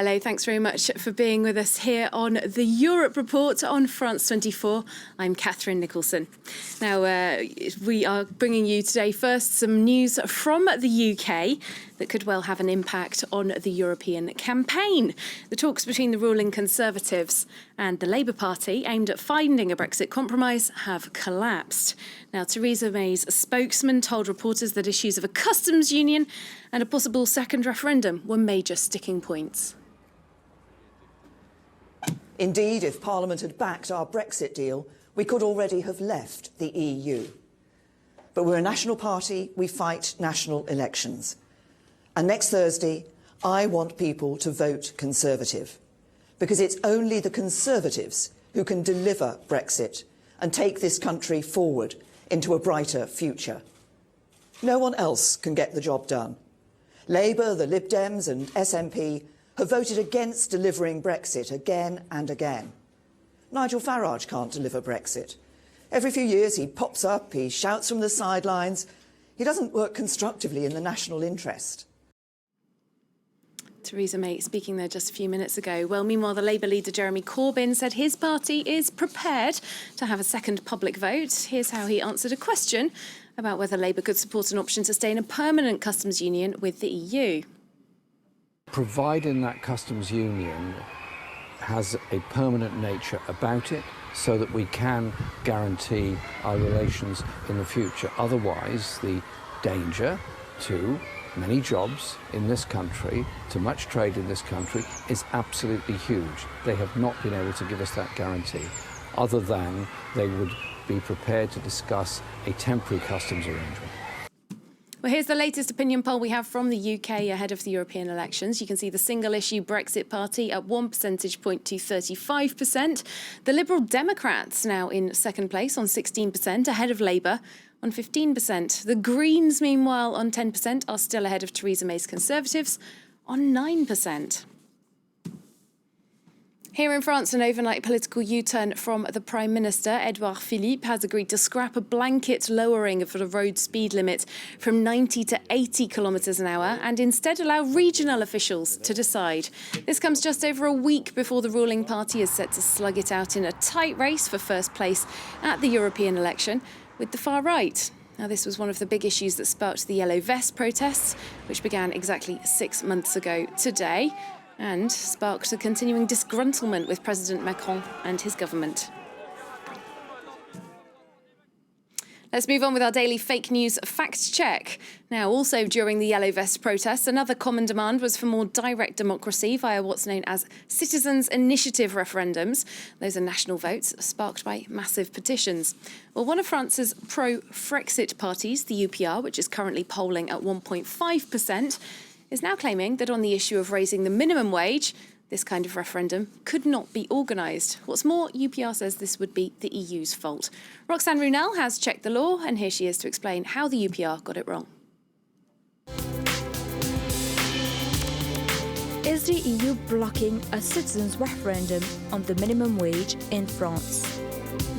Hello, thanks very much for being with us here on the Europe Report on France 24. I'm Catherine Nicholson. Now, we are bringing you today first some news from the UK that could well have an impact on the European campaign. The talks between the ruling Conservatives and the Labour Party aimed at finding a Brexit compromise have collapsed. Now, Theresa May's spokesman told reporters that issues of a customs union and a possible second referendum were major sticking points. Indeed, if Parliament had backed our Brexit deal, we could already have left the EU. But we're a national party, we fight national elections. And next Thursday, I want people to vote Conservative, because it's only the Conservatives who can deliver Brexit and take this country forward into a brighter future. No one else can get the job done. Labour, the Lib Dems and SNP have voted against delivering Brexit again and again. Nigel Farage can't deliver Brexit. Every few years he pops up, he shouts from the sidelines. He doesn't work constructively in the national interest. Theresa May speaking there just a few minutes ago. Well, meanwhile, the Labour leader Jeremy Corbyn said his party is prepared to have a second public vote. Here's how he answered a question about whether Labour could support an option to stay in a permanent customs union with the EU. Providing that customs union has a permanent nature about it so that we can guarantee our relations in the future. Otherwise, the danger to many jobs in this country, to much trade in this country, is absolutely huge. They have not been able to give us that guarantee, other than they would be prepared to discuss a temporary customs arrangement. Well, here's the latest opinion poll we have from the UK ahead of the European elections. You can see the single-issue Brexit party at 1 percentage point to 35%. The Liberal Democrats now in second place on 16%, ahead of Labour on 15%. The Greens, meanwhile, on 10%, are still ahead of Theresa May's Conservatives on 9%. Here in France, an overnight political U-turn from the Prime Minister, Edouard Philippe, has agreed to scrap a blanket lowering of the road speed limit from 90 to 80 kilometres an hour and instead allow regional officials to decide. This comes just over a week before the ruling party is set to slug it out in a tight race for first place at the European election with the far right. Now, this was one of the big issues that sparked the Yellow Vest protests, which began exactly 6 months ago today, and sparked a continuing disgruntlement with President Macron and his government. Let's move on with our daily fake news fact check. Now, also during the Yellow Vest protests, another common demand was for more direct democracy via what's known as citizens' initiative referendums. Those are national votes sparked by massive petitions. Well, one of France's pro-Frexit parties, the UPR, which is currently polling at 1.5%, is now claiming that on the issue of raising the minimum wage, this kind of referendum could not be organised. What's more, UPR says this would be the EU's fault. Roxane Runel has checked the law, and here she is to explain how the UPR got it wrong. Is the EU blocking a citizens' referendum on the minimum wage in France?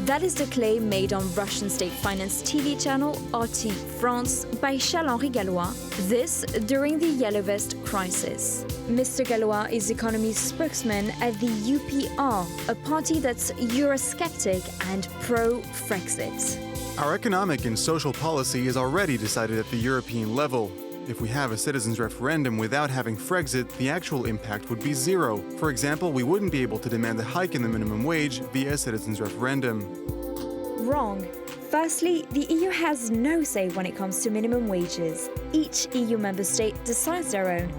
That is the claim made on Russian state-financed TV channel RT France by Charles-Henri Gallois, this during the Yellow Vest crisis. Mr. Gallois is economy spokesman at the UPR, a party that's Eurosceptic and pro-Frexit. Our economic and social policy is already decided at the European level. If we have a citizens' referendum without having Frexit, the actual impact would be zero. For example, we wouldn't be able to demand a hike in the minimum wage via a citizens' referendum. Wrong. Firstly, the EU has no say when it comes to minimum wages. Each EU member state decides their own.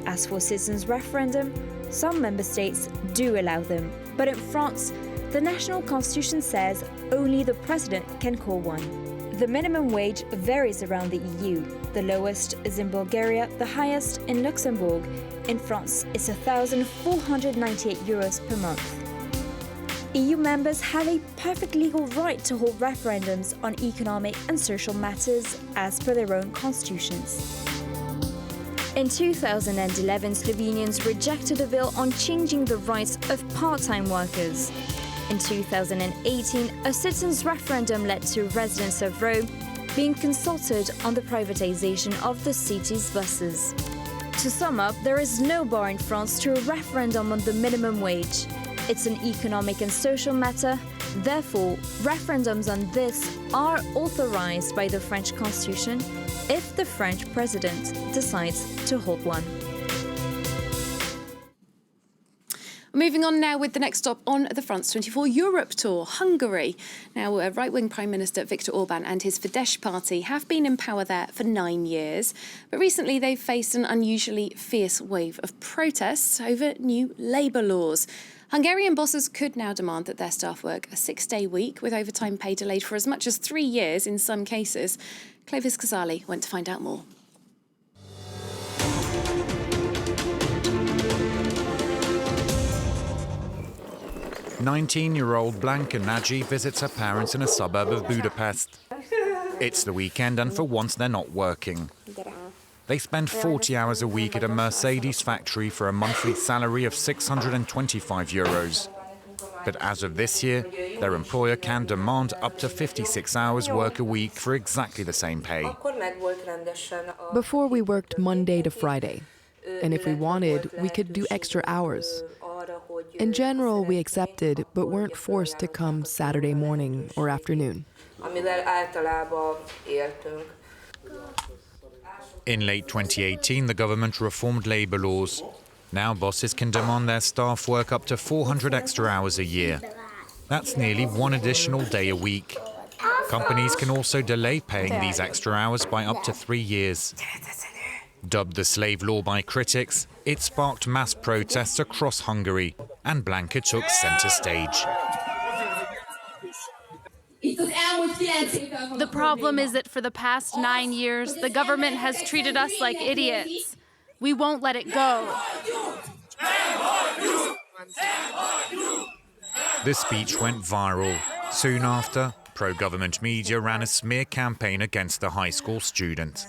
As for citizens' referendum, some member states do allow them. But in France, the national constitution says only the president can call one. The minimum wage varies around the EU. The lowest is in Bulgaria, the highest in Luxembourg. In France, it's €1,498 per month. EU members have a perfect legal right to hold referendums on economic and social matters as per their own constitutions. In 2011, Slovenians rejected a bill on changing the rights of part-time workers. In 2018, a citizens' referendum led to residents of Rome being consulted on the privatization of the city's buses. To sum up, there is no bar in France to a referendum on the minimum wage. It's an economic and social matter. Therefore, referendums on this are authorized by the French Constitution if the French president decides to hold one. Moving on now with the next stop on the France 24 Europe tour, Hungary. Now, right-wing Prime Minister Viktor Orbán and his Fidesz party have been in power there for 9 years. But recently they've faced an unusually fierce wave of protests over new labour laws. Hungarian bosses could now demand that their staff work a 6-day week with overtime pay delayed for as much as 3 years in some cases. Clovis Casali went to find out more. "19-year-old Blanka Nagy visits her parents in a suburb of Budapest. It's the weekend and for once they're not working. They spend 40 hours a week at a Mercedes factory for a monthly salary of €625. But as of this year, their employer can demand up to 56 hours work a week for exactly the same pay. Before we worked Monday to Friday, and if we wanted, we could do extra hours. In general, we accepted, but weren't forced to come Saturday morning or afternoon. In late 2018, the government reformed labour laws. Now bosses can demand their staff work up to 400 extra hours a year. That's nearly 1 additional day a week. Companies can also delay paying these extra hours by up to 3 years. Dubbed the slave law by critics, it sparked mass protests across Hungary, and Blanka took centre stage. The problem is that for the past 9 years, the government has treated us like idiots. We won't let it go. The speech went viral. Soon after, pro-government media ran a smear campaign against the high school student.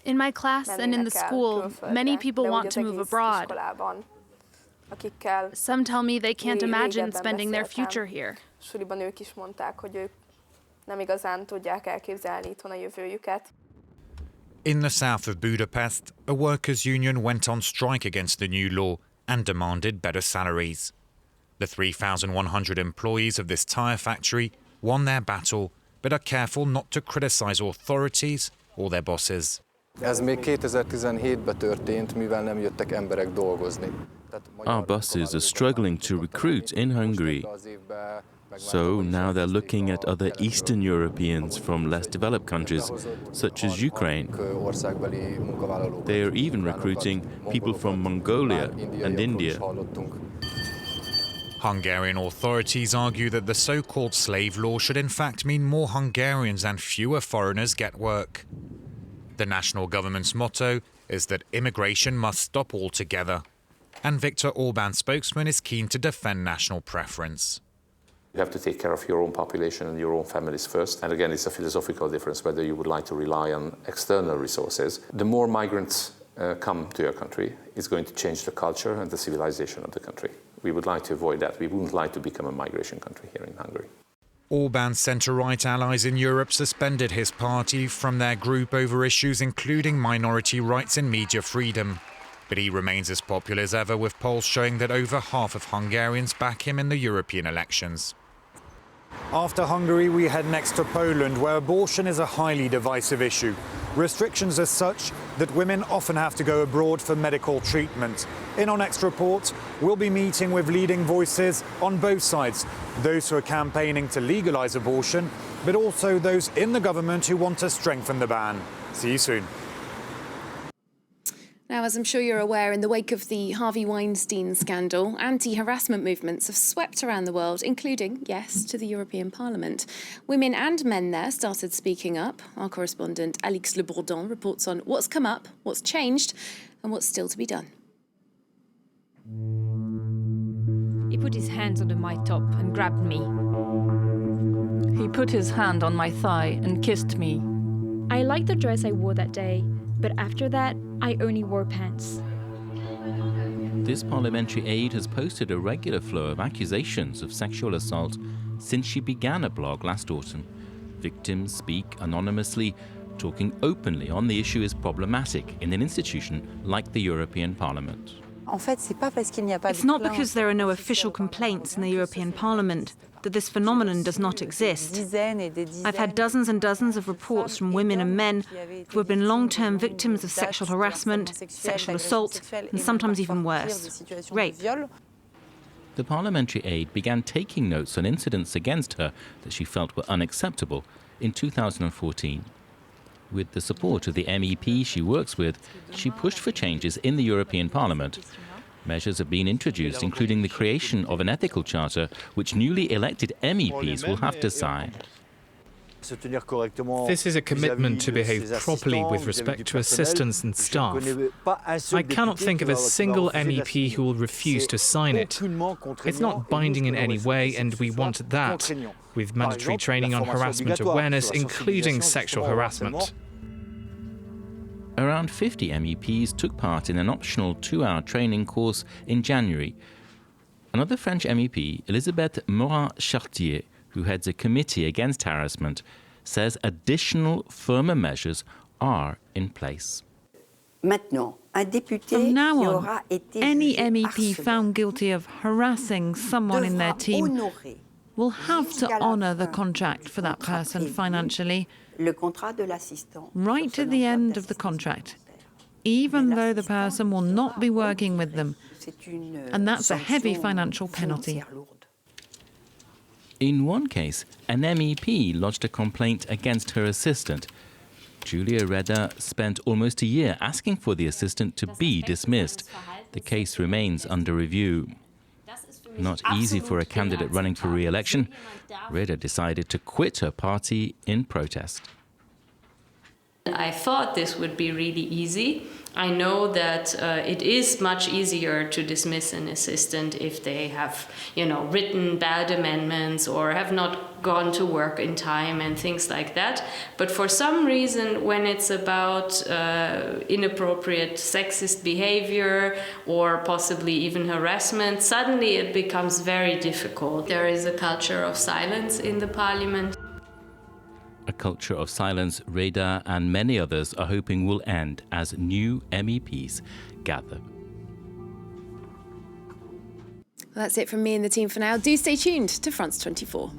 In my class and in the school, many people want to move abroad. Some tell me they can't imagine spending their future here. In the south of Budapest, a workers' union went on strike against the new law and demanded better salaries. The 3,100 employees of this tyre factory won their battle, but are careful not to criticise authorities or their bosses. Ez még 2017-ben történt, mivel nem jöttek emberek dolgozni. Our buses are struggling to recruit in Hungary. So now they're looking at other Eastern Europeans from less developed countries, such as Ukraine. They are even recruiting people from Mongolia and India. Hungarian authorities argue that the so-called slave law should in fact mean more Hungarians and fewer foreigners get work. The national government's motto is that immigration must stop altogether. And Viktor Orbán's spokesman is keen to defend national preference. You have to take care of your own population and your own families first. And again, it's a philosophical difference whether you would like to rely on external resources. The more migrants come to your country, it's going to change the culture and the civilization of the country. We would like to avoid that. We wouldn't like to become a migration country here in Hungary. Orbán's centre-right allies in Europe suspended his party from their group over issues including minority rights and media freedom. But he remains as popular as ever, with polls showing that over half of Hungarians back him in the European elections. After Hungary, we head next to Poland, where abortion is a highly divisive issue. Restrictions are such that women often have to go abroad for medical treatment. In our next report, we'll be meeting with leading voices on both sides, those who are campaigning to legalise abortion, but also those in the government who want to strengthen the ban. See you soon. Now, as I'm sure you're aware, in the wake of the Harvey Weinstein scandal, anti-harassment movements have swept around the world, including, yes, to the European Parliament. Women and men there started speaking up. Our correspondent Alix Le Bourdon reports on what's come up, what's changed, and what's still to be done. He put his hands under my top and grabbed me. He put his hand on my thigh and kissed me. I liked the dress I wore that day, but after that, I only wore pants. This parliamentary aide has posted a regular flow of accusations of sexual assault since she began a blog last autumn. Victims speak anonymously, talking openly on the issue is problematic in an institution like the European Parliament. It's not because there are no official complaints in the European Parliament that this phenomenon does not exist. I've had dozens and dozens of reports from women and men who have been long-term victims of sexual harassment, sexual assault, and sometimes even worse, rape. The parliamentary aide began taking notes on incidents against her that she felt were unacceptable in 2014. With the support of the MEP she works with, she pushed for changes in the European Parliament. Measures have been introduced, including the creation of an ethical charter, which newly elected MEPs will have to sign. This is a commitment to behave properly with respect to assistants and staff. I cannot think of a single MEP who will refuse to sign it. It's not binding in any way, and we want that, with mandatory training on harassment awareness, including sexual harassment. Around 50 MEPs took part in an optional 2-hour training course in January. Another French MEP, Elisabeth Morin-Chartier, who heads a committee against harassment, says additional firmer measures are in place. From now on, any MEP found guilty of harassing someone in their team will have to honour the contract for that person financially, right to the end of the contract, even though the person will not be working with them. And that's a heavy financial penalty. In one case, an MEP lodged a complaint against her assistant. Julia Reda spent almost a year asking for the assistant to be dismissed. The case remains under review. Not easy for a candidate running for re-election. Reda decided to quit her party in protest. I thought this would be really easy. I know that it is much easier to dismiss an assistant if they have, written bad amendments or have not gone to work in time and things like that. But for some reason, when it's about inappropriate sexist behavior or possibly even harassment, suddenly it becomes very difficult. There is a culture of silence in the parliament. A culture of silence Reda and many others are hoping will end as new MEPs gather. Well, that's it from me and the team for now. Do stay tuned to France 24.